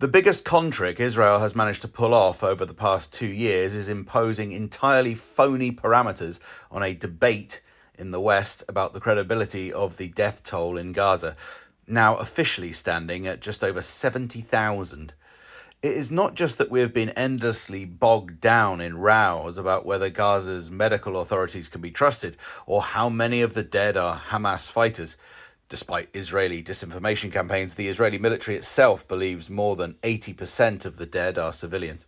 The biggest con trick Israel has managed to pull off over the past 2 years is imposing entirely phony parameters on a debate in the West about the credibility of the death toll in Gaza, now officially standing at just over 70,000. It is not just that we have been endlessly bogged down in rows about whether Gaza's medical authorities can be trusted or how many of the dead are Hamas fighters. Despite Israeli disinformation campaigns, the Israeli military itself believes more than 80% of the dead are civilians.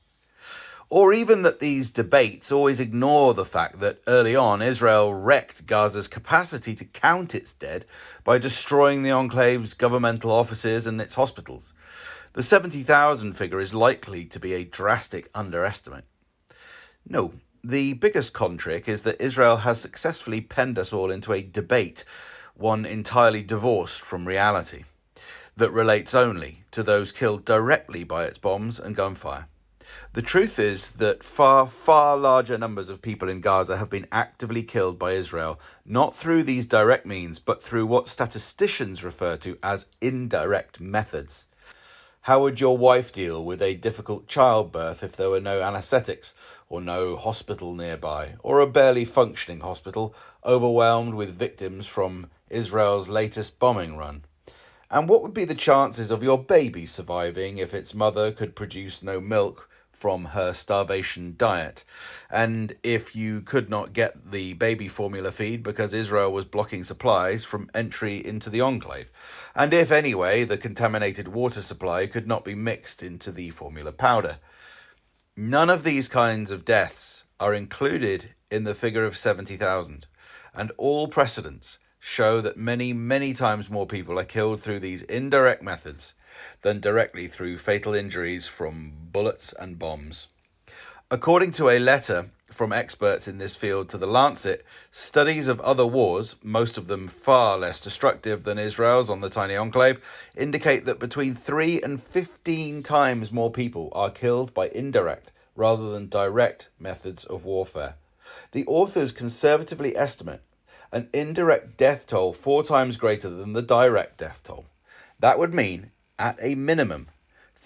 Or even that these debates always ignore the fact that early on Israel wrecked Gaza's capacity to count its dead by destroying the enclave's governmental offices and its hospitals. The 70,000 figure is likely to be a drastic underestimate. No, the biggest con trick is that Israel has successfully penned us all into a debate, one entirely divorced from reality, that relates only to those killed directly by its bombs and gunfire. The truth is that far, far larger numbers of people in Gaza have been actively killed by Israel, not through these direct means, but through what statisticians refer to as indirect methods. How would your wife deal with a difficult childbirth if there were no anaesthetics, or no hospital nearby, or a barely functioning hospital overwhelmed with victims from Israel's latest bombing run? And what would be the chances of your baby surviving if its mother could produce no milk from her starvation diet, and if you could not get the baby formula feed because Israel was blocking supplies from entry into the enclave, and if anyway the contaminated water supply could not be mixed into the formula powder? None of these kinds of deaths are included in the figure of 70,000, and all precedents show that many, many times more people are killed through these indirect methods than directly through fatal injuries from bullets and bombs. According to a letter from experts in this field to The Lancet, studies of other wars, most of them far less destructive than Israel's on the tiny enclave, indicate that between 3 and 15 times more people are killed by indirect rather than direct methods of warfare. The authors conservatively estimate an indirect death toll 4 times greater than the direct death toll. That would mean, at a minimum,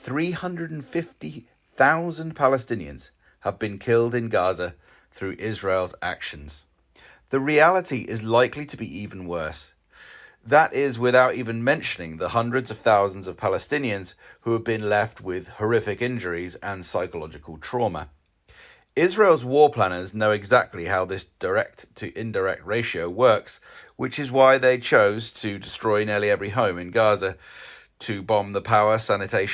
350,000 Palestinians have been killed in Gaza through Israel's actions. The reality is likely to be even worse. That is without even mentioning the hundreds of thousands of Palestinians who have been left with horrific injuries and psychological trauma. Israel's war planners know exactly how this direct to indirect ratio works, which is why they chose to destroy nearly every home in Gaza, to bomb the power, sanitation,